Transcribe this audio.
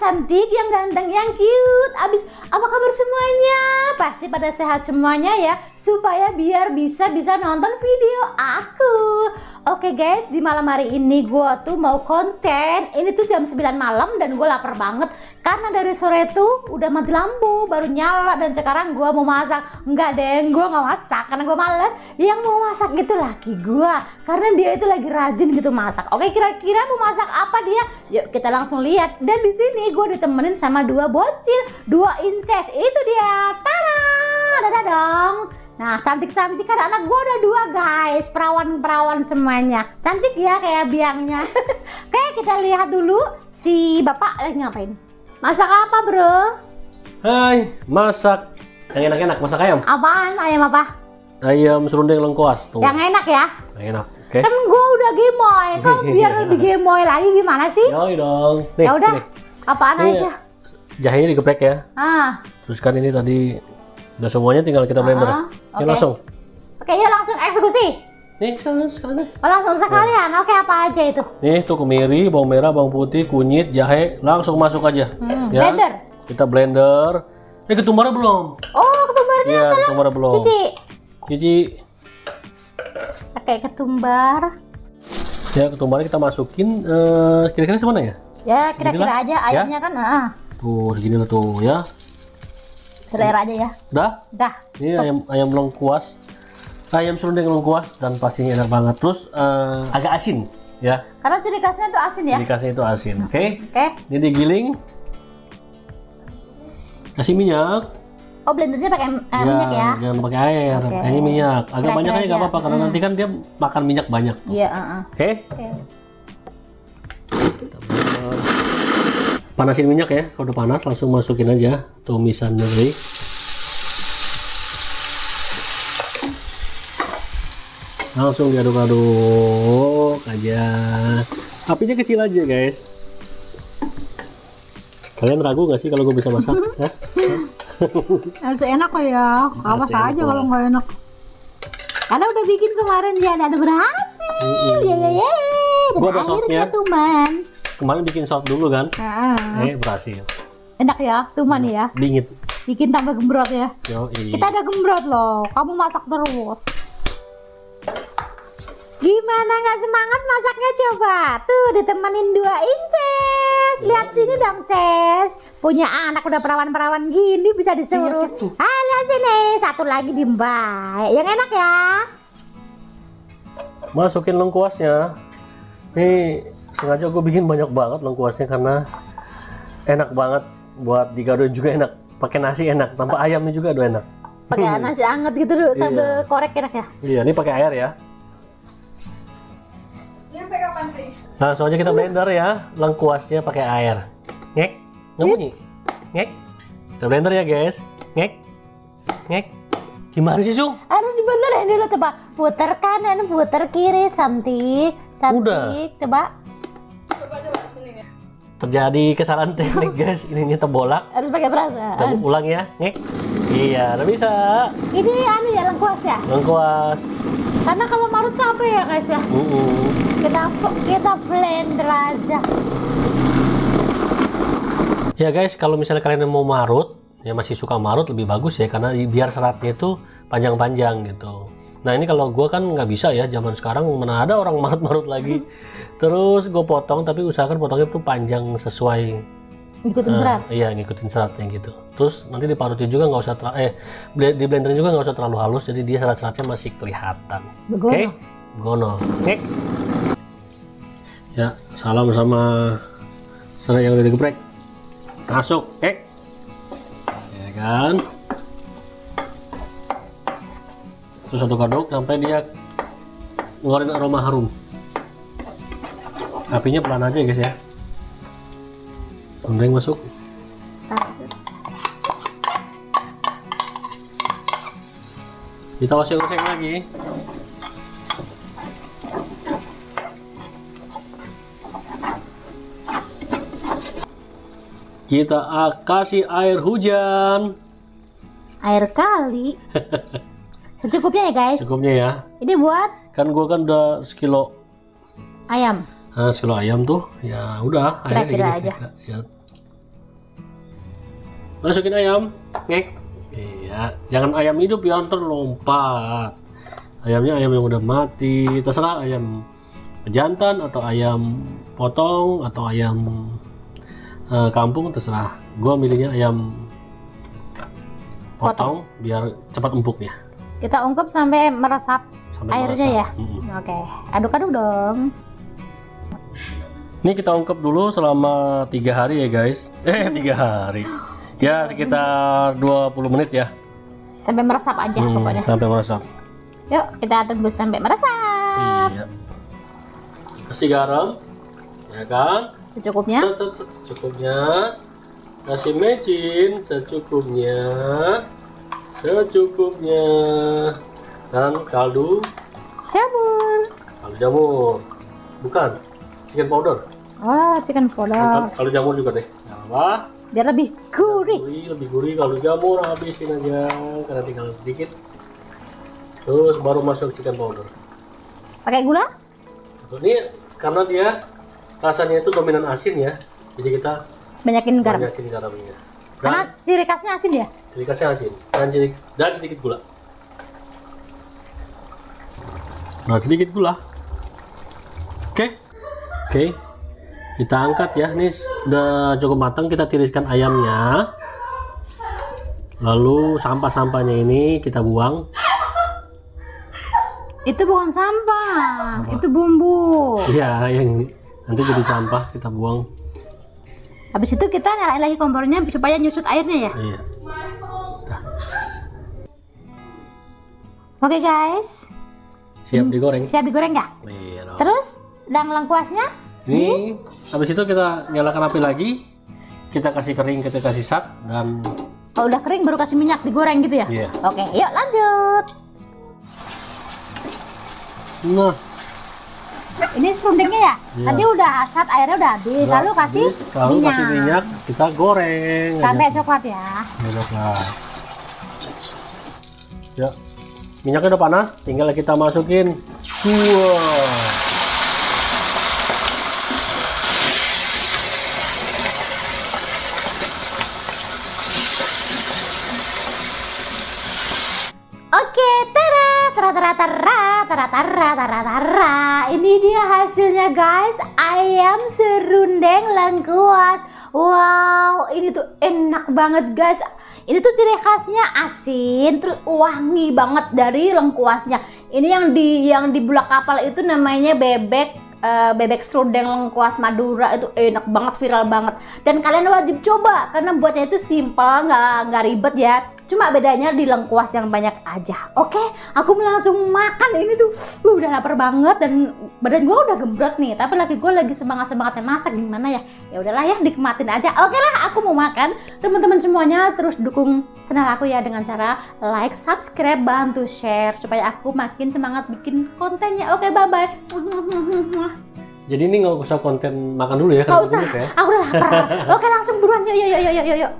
cantik, yang ganteng, yang cute. Abis, apa kabar semuanya? Pasti pada sehat semuanya ya, supaya biar bisa nonton video aku. Oke guys, di malam hari ini gue tuh mau konten. Ini tuh jam 9 malam dan gue lapar banget. Karena dari sore tuh udah mati lampu, baru nyala. Dan sekarang gue mau masak. Enggak deng, gue gak masak karena gue males. Yang mau masak itu laki gue, karena dia itu lagi rajin gitu masak. Oke, kira-kira mau masak apa dia? Yuk kita langsung lihat. Dan di sini gue ditemenin sama dua bocil, 2 inces. Itu dia. Tada! Dadah dong. Nah, cantik-cantikan anak gue udah 2 guys, perawan-perawan semuanya. Cantik ya kayak biangnya. Oke, kita lihat dulu si bapak lagi ngapain. Masak apa bro? Hai, masak yang enak-enak, masak ayam. Apaan? Ayam apa? Ayam serundeng lengkuas tuh. Yang enak ya? Yang enak, oke. Kan gue udah gemoy, kok biar lebih gemoy lagi gimana sih? Yoi dong. Nih, Ya udah, nih. apaan Ini aja? Jahenya digeprek ya. Terus kan ini tadi udah semuanya tinggal kita blender. Ini oke. langsung. Oke, yuk langsung eksekusi. Nih, sekalian. Oh, langsung sekalian. Oke, apa aja itu? Nih tuh kemiri, bawang merah, bawang putih, kunyit, jahe, langsung masuk aja. Ya. Blender. Kita blender. Ketumbarnya belum. Oh, ketumbarnya Iya, ketumbarnya belum. Cici. Oke, ketumbar. Ya, ketumbarnya kita masukin kira-kira semana ya? Ya, kira-kira Seginilah, aja ayamnya kan. Tuh, segini lah tuh ya. Selera aja ya. Dah. Ini ayam lengkuas. Ayam serundeng lengkuas dan pastinya enak banget. Terus agak asin ya. Karena ciri khasnya itu asin ya. Ciri khasnya itu asin. Oke. Oke. Ini digiling. Kasih minyak. Oh, blendernya pakai minyak ya. Jangan pakai air. Oke. Kayaknya minyak. Agak Kira-kira banyak aja aja. nggak apa-apa karena nanti kan dia makan minyak banyak. Iya, Oke. Oke. Panasin minyak ya. Kalau udah panas langsung masukin aja tumisan tadi. Langsung diaduk-aduk aja. Apinya kecil aja guys. Kalian ragu nggak sih kalau gue bisa masak? Hah? Harus enak kok ya. Awas aja kalau nggak enak. Karena udah bikin kemarin dia ada berhasil. Ya. Gua ada akhirnya shotnya. tuman. Kemarin bikin shot dulu kan? Berhasil. Enak ya, tuman ya. Dingin. Bikin tambah gembrot ya. Yoi. Kita ada gembrot loh. Kamu masak terus. Gimana nggak semangat masaknya coba? Tuh ditemenin 2 inces. Lihat sini dong Ces. Punya anak udah perawan-perawan gini bisa disuruh. Lihat sini. Satu lagi di mbak. Yang enak ya. Masukin lengkuasnya. Nih sengaja gue bikin banyak banget lengkuasnya karena enak banget buat digado juga enak. Pakai nasi enak. Tanpa ayamnya juga udah enak. Pakai nasi anget gitu dulu sambil korek enak ya. Iya, ini pakai air ya. Langsung aja kita blender ya, lengkuasnya pakai air. Ngek, nggak bunyi. Ngek, kita blender ya guys. Ngek. Gimana sih Sung? Harus dibenerin dulu coba. Putar kanan, putar kiri, cantik. Udah. Coba. Terjadi kesalahan teknik guys, ininya terbolak. Harus pakai perasaan. Kita ulang ya. Ngek. Iya, udah bisa. Ini ya lengkuas ya. Lengkuas. Karena kalau marut capek ya guys ya. Kita blender aja. Ya guys, kalau misalnya kalian mau marut, ya masih suka marut lebih bagus ya karena biar seratnya itu panjang-panjang gitu. Nah ini kalau gue kan nggak bisa ya, zaman sekarang mana ada orang marut-marut lagi. Terus gue potong, tapi usahakan potongnya tuh panjang sesuai ngikutin serat. Iya, ngikutin seratnya gitu. Terus nanti diparutin juga nggak usah di blenderin juga nggak usah terlalu halus, jadi dia serat-seratnya masih kelihatan. Oke, begono. Oke. Ya, salam sama serat yang udah digeprek. Masuk, ya kan? Terus aduk-aduk sampai dia ngeluarin aroma harum. Apinya pelan aja guys ya. Serundeng masuk. Kita oseng-oseng lagi. Kita kasih air hujan. Air kali. Secukupnya ya guys. Cukupnya ya. Ini buat Kan gua kan udah sekilo ayam. sekilo ayam tuh. Ya udah. Kira-kira aja. Ya. Masukin ayam, ngek. Iya, jangan ayam hidup ya, ntar lompat. Ayamnya ayam yang udah mati, terserah ayam jantan atau ayam potong atau ayam kampung, terserah. Gua milihnya ayam potong biar cepat empuknya. Kita ungkep sampai meresap Sampai airnya meresap. ya. Oke, aduk-aduk dong. Ini kita ungkep dulu selama 3 hari ya guys. 3 hari. Ya sekitar 20 menit ya. Sampai meresap aja pokoknya. Sampai meresap. Yuk, kita tunggu sampai meresap. Iya. Kasih garam, ya kan? Secukupnya. Secukupnya. Kasih mecin secukupnya. Secukupnya. Dan kaldu Jamur. Kaldu jamur. Bukan, chicken powder. Oh, chicken powder. Kaldu jamur juga deh. Jangan apa? Biar lebih gurih. Lebih gurih. Kaldu jamur habisin aja karena tinggal sedikit. Terus baru masuk chicken powder. Pakai gula? Ini karena dia rasanya itu dominan asin ya, jadi kita Banyakin garam. banyakin garamnya. Karena ciri khasnya asin ya? Ciri khasnya asin dan sedikit gula. Nah, sedikit gula. Oke. Kita angkat ya. Ini udah cukup matang. Kita tiriskan ayamnya. Lalu sampah-sampahnya ini kita buang. Itu bukan sampah, itu bumbu. Iya, yang nanti jadi sampah kita buang. Habis itu kita nyalain lagi kompornya supaya nyusut airnya ya. Iya. Oke guys. Siap digoreng. Siap digoreng nggak? Iya dong. Terus lengkuasnya? Ini habis itu kita nyalakan api lagi. Kita kasih kering, kita kasih sat dan Kalau udah kering baru kasih minyak digoreng gitu ya? Iya. Oke, yuk lanjut. Nah, Ini serundengnya ya? Iya. Tadi udah asat, airnya udah habis. Lalu kasih minyak. kasih minyak, kita goreng. Sampai coklat ya. Coklat. Ya, minyaknya udah panas, tinggal kita masukin. Wow. Oke, tara. Ini dia hasilnya guys, ayam serundeng lengkuas. Wow, ini tuh enak banget guys. Ini tuh ciri khasnya asin, terus wangi banget dari lengkuasnya. Ini yang di bulak kapal itu namanya bebek serundeng lengkuas Madura, itu enak banget, viral banget. Dan kalian wajib coba karena buatnya itu simple, nggak ribet ya. Cuma bedanya di lengkuas yang banyak aja. Oke, aku langsung makan ini tuh. Udah lapar banget dan badan gue udah gembrot nih. Tapi lagi gue lagi semangatnya masak, gimana ya? Ya udahlah ya, nikmatin aja. Oke lah, aku mau makan. Teman-teman semuanya terus dukung channel aku ya dengan cara like, subscribe, bantu share supaya aku makin semangat bikin kontennya. Oke, bye bye. Jadi ini nggak usah konten makan dulu ya, Nggak usah, ya. aku udah lapar. Oke, langsung buruan, yuk.